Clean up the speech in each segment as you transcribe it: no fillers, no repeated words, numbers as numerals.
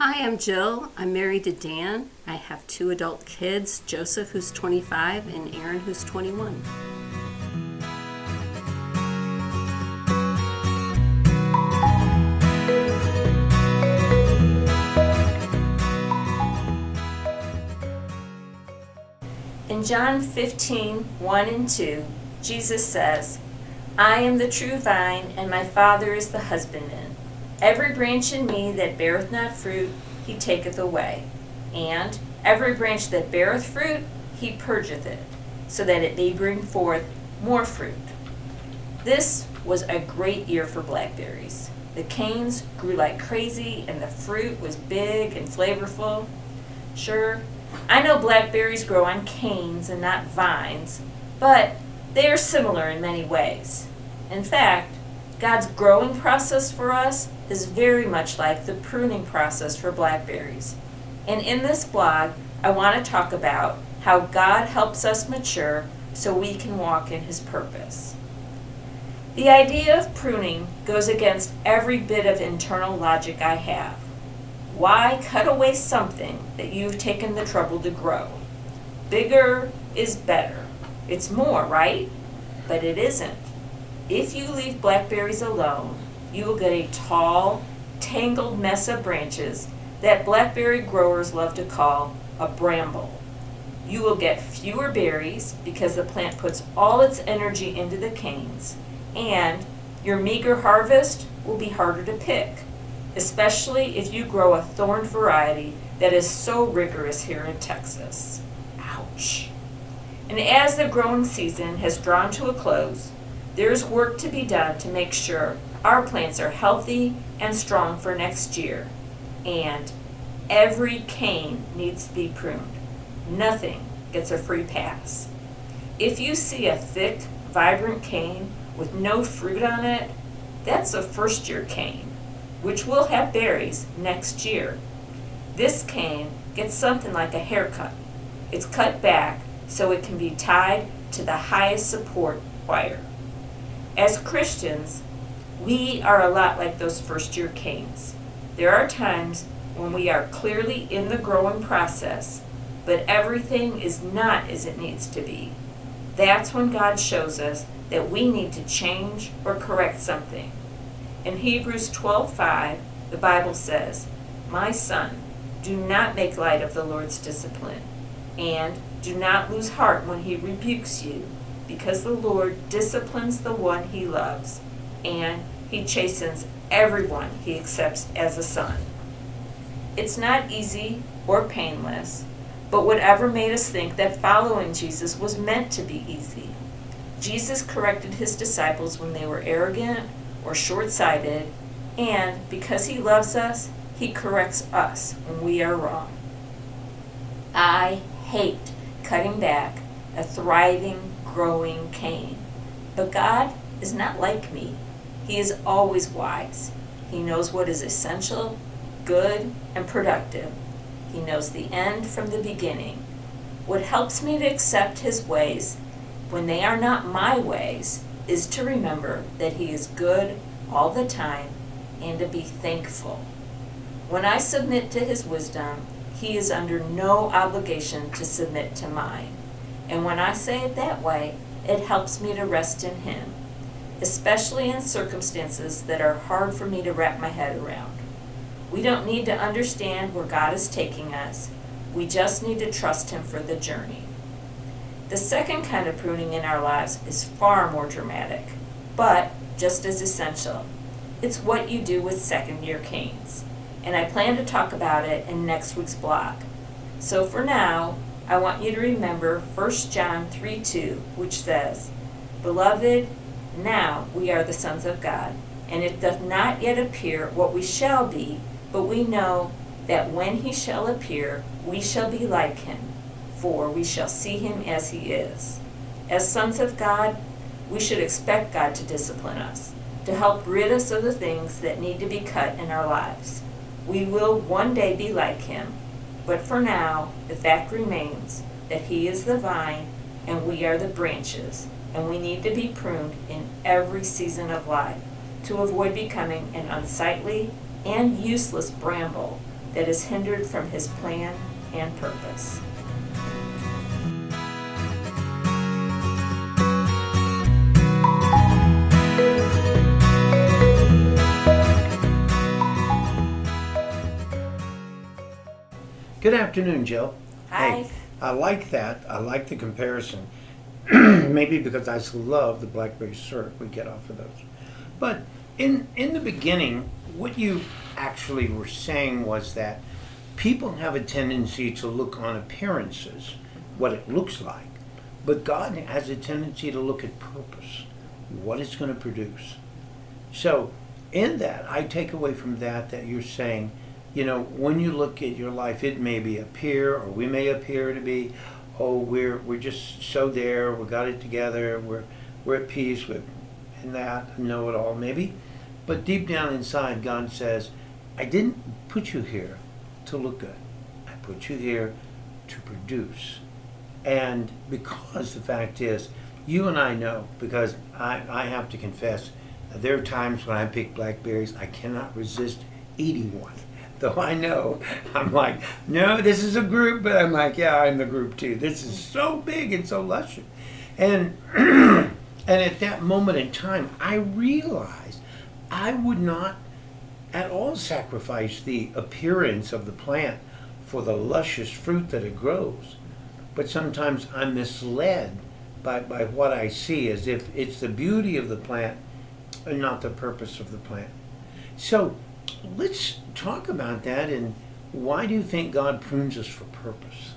Hi, I'm Jill. I'm married to Dan. I have 2 adult kids, Joseph, who's 25, and Aaron, who's 21. In John 15:1 and 2, Jesus says, I am the true vine, and my Father is the husbandman. Every branch in me that beareth not fruit, he taketh away. And every branch that beareth fruit, he purgeth it, so that it may bring forth more fruit. This was a great year for blackberries. The canes grew like crazy, and the fruit was big and flavorful. Sure, I know blackberries grow on canes and not vines, but they are similar in many ways. In fact, God's growing process for us is very much like the pruning process for blackberries. And in this blog, I want to talk about how God helps us mature so we can walk in His purpose. The idea of pruning goes against every bit of internal logic I have. Why cut away something that you've taken the trouble to grow? Bigger is better. It's more, right? But it isn't. If you leave blackberries alone, you will get a tall, tangled mess of branches that blackberry growers love to call a bramble. You will get fewer berries because the plant puts all its energy into the canes, and your meager harvest will be harder to pick, especially if you grow a thorn variety that is so rigorous here in Texas. Ouch. And as the growing season has drawn to a close, there's work to be done to make sure our plants are healthy and strong for next year. And every cane needs to be pruned. Nothing gets a free pass. If you see a thick, vibrant cane with no fruit on it, that's a first-year cane, which will have berries next year. This cane gets something like a haircut. It's cut back so it can be tied to the highest support wire. As Christians, we are a lot like those first-year canes. There are times when we are clearly in the growing process, but everything is not as it needs to be. That's when God shows us that we need to change or correct something. In Hebrews 12:5, the Bible says, My son, do not make light of the Lord's discipline, and do not lose heart when He rebukes you, because the Lord disciplines the one He loves, and He chastens everyone He accepts as a son. It's not easy or painless, but whatever made us think that following Jesus was meant to be easy. Jesus corrected His disciples when they were arrogant or short-sighted, and because He loves us, He corrects us when we are wrong. I hate cutting back a thriving, growing cane. But God is not like me. He is always wise. He knows what is essential, good, and productive. He knows the end from the beginning. What helps me to accept His ways when they are not my ways is to remember that He is good all the time and to be thankful. When I submit to His wisdom, He is under no obligation to submit to mine. And when I say it that way, it helps me to rest in Him, especially in circumstances that are hard for me to wrap my head around. We don't need to understand where God is taking us. We just need to trust Him for the journey. The second kind of pruning in our lives is far more dramatic, but just as essential. It's what you do with second-year canes, and I plan to talk about it in next week's blog. So for now, I want you to remember 1 John 3:2, which says, Beloved, now we are the sons of God, and it doth not yet appear what we shall be, but we know that when He shall appear, we shall be like Him, for we shall see Him as He is. As sons of God, we should expect God to discipline us, to help rid us of the things that need to be cut in our lives. We will one day be like Him, but for now, the fact remains that He is the vine and we are the branches, and we need to be pruned in every season of life to avoid becoming an unsightly and useless bramble that is hindered from his plan and purpose. Good afternoon, Jill. Hi. Hey, I like that. I like the comparison. Maybe because I love the blackberry syrup we get off of those. But in the beginning, what you actually were saying was that people have a tendency to look on appearances, what it looks like, but God has a tendency to look at purpose, what it's going to produce. So in that, I take away from that you're saying, you know, when you look at your life, it may be appear, or we may appear to be, oh, we're just so there, we got it together, we're at peace with, and that, know it all, maybe. But deep down inside, God says, I didn't put you here to look good. I put you here to produce. And because the fact is, you and I know, because I have to confess, there are times when I pick blackberries, I cannot resist eating one. Though I know, I'm like, no, this is a group, but I'm like, yeah, I'm the group too. This is so big and so luscious. And and at that moment in time, I realized I would not at all sacrifice the appearance of the plant for the luscious fruit that it grows. But sometimes I'm misled by what I see as if it's the beauty of the plant and not the purpose of the plant. So let's talk about that, and why do you think God prunes us for purpose?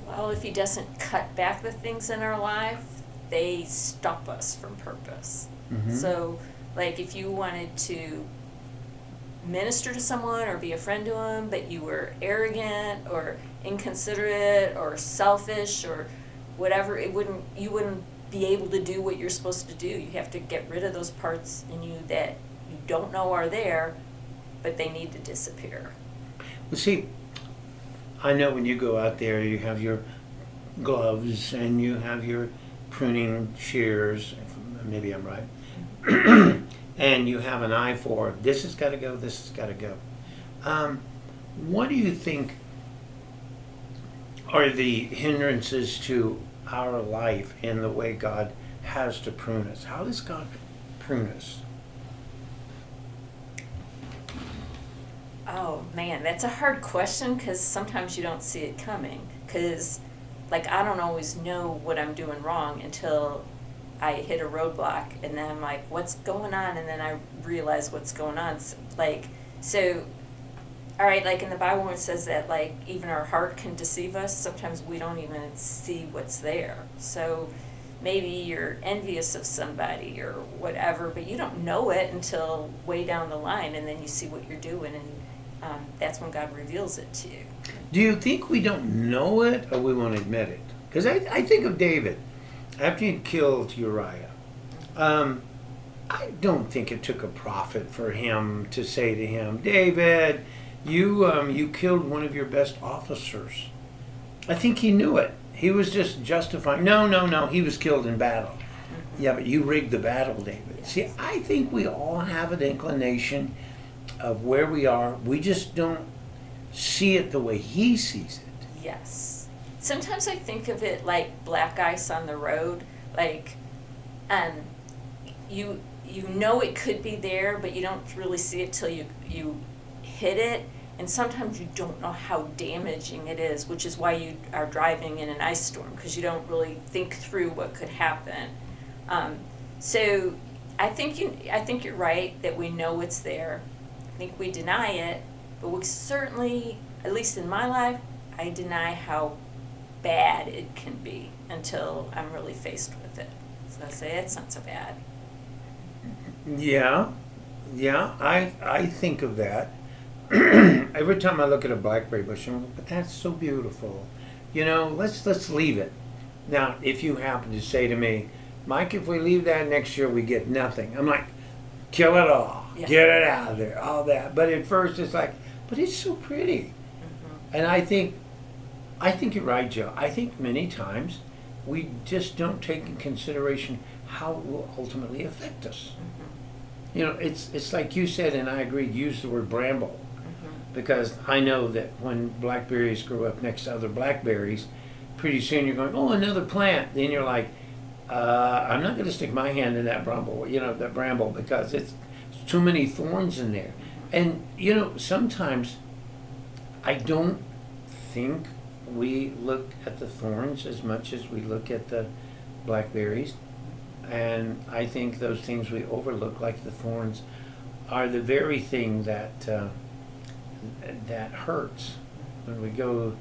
Well, if he doesn't cut back the things in our life, they stop us from purpose. Mm-hmm. So, like if you wanted to minister to someone or be a friend to them, but you were arrogant or inconsiderate or selfish or whatever, you wouldn't be able to do what you're supposed to do. You have to get rid of those parts in you that you don't know are there, but they need to disappear. Well, see, I know when you go out there, you have your gloves and you have your pruning shears, maybe I'm right, and you have an eye for this has got to go, this has got to go. What do you think are the hindrances to our life in the way God has to prune us? How does God prune us? Oh man, that's a hard question because sometimes you don't see it coming. Because, like, I don't always know what I'm doing wrong until I hit a roadblock, and then I'm like, what's going on? And then I realize what's going on. So, all right, like in the Bible when it says that, like, even our heart can deceive us, sometimes we don't even see what's there. So maybe you're envious of somebody or whatever, but you don't know it until way down the line, and then you see what you're doing, and that's when God reveals it to you. Do you think we don't know it or we won't admit it? Because I think of David, after he'd killed Uriah, I don't think it took a prophet for him to say to him, David, you killed one of your best officers. I think he knew it. He was just justifying. No, he was killed in battle. Yeah, but you rigged the battle, David. Yes. See, I think we all have an inclination of where we are. We just don't see it the way he sees it. Yes. Sometimes I think of it like black ice on the road. Like, you know it could be there, but you don't really see it till you hit it. And sometimes you don't know how damaging it is, which is why you are driving in an ice storm, because you don't really think through what could happen. So I think you're right that we know it's there. I think we deny it, but we certainly, at least in my life, I deny how bad it can be until I'm really faced with it. So I say it's not so bad. Yeah, I think of that. Every time I look at a blackberry bush, I'm like, but that's so beautiful. You know, let's leave it. Now, if you happen to say to me, Mike, if we leave that next year, we get nothing. I'm like, kill it all. Yeah. Get it out of there, all that. But at first it's like, but it's so pretty. Mm-hmm. And I think you're right, Joe. I think many times we just don't take in consideration how it will ultimately affect us. Mm-hmm. You know, it's like you said, and I agreed, use the word bramble. because I know that when blackberries grow up next to other blackberries, pretty soon you're going, oh, another plant. Then you're like, I'm not going to stick my hand in that bramble, because it's too many thorns in there. And, sometimes I don't think we look at the thorns as much as we look at the blackberries. And I think those things we overlook, like the thorns, are the very thing that hurts when we go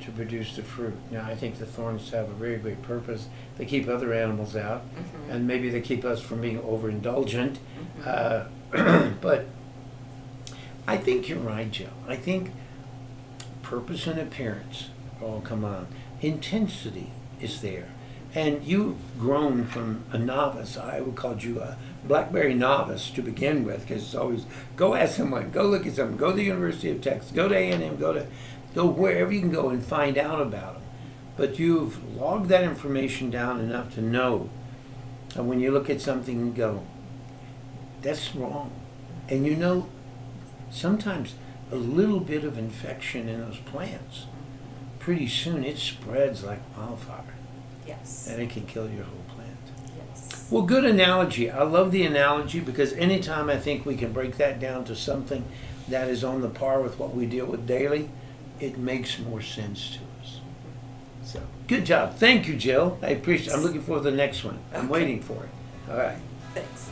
to produce the fruit. Now, I think the thorns have a very great purpose. They keep other animals out, and maybe they keep us from being overindulgent. But I think you're right, Jill. I think purpose and appearance all come on. Intensity is there. And you've grown from a novice. I would call you a blackberry novice to begin with, because it's always go ask someone, go look at someone, go to the University of Texas, go to A&M, go wherever you can go and find out about them. But you've logged that information down enough to know, and when you look at something and go, that's wrong. And sometimes a little bit of infection in those plants, pretty soon it spreads like wildfire. Yes. And it can kill your whole plant. Yes. Well, good analogy. I love the analogy, because anytime I think we can break that down to something that is on the par with what we deal with daily, it makes more sense to us. So, good job. Thank you, Jill. I appreciate it. I'm looking forward to the next one. I'm waiting for it. All right. Thanks.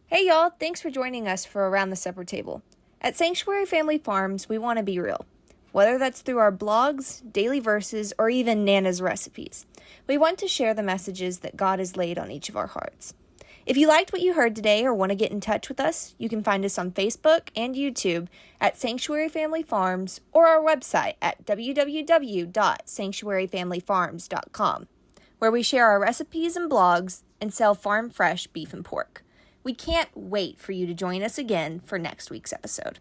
Hey y'all, thanks for joining us for Around the Supper Table. At Sanctuary Family Farms, we want to be real. Whether that's through our blogs, daily verses, or even Nana's recipes, we want to share the messages that God has laid on each of our hearts. If you liked what you heard today or want to get in touch with us, you can find us on Facebook and YouTube at Sanctuary Family Farms, or our website at www.sanctuaryfamilyfarms.com, where we share our recipes and blogs and sell farm fresh beef and pork. We can't wait for you to join us again for next week's episode.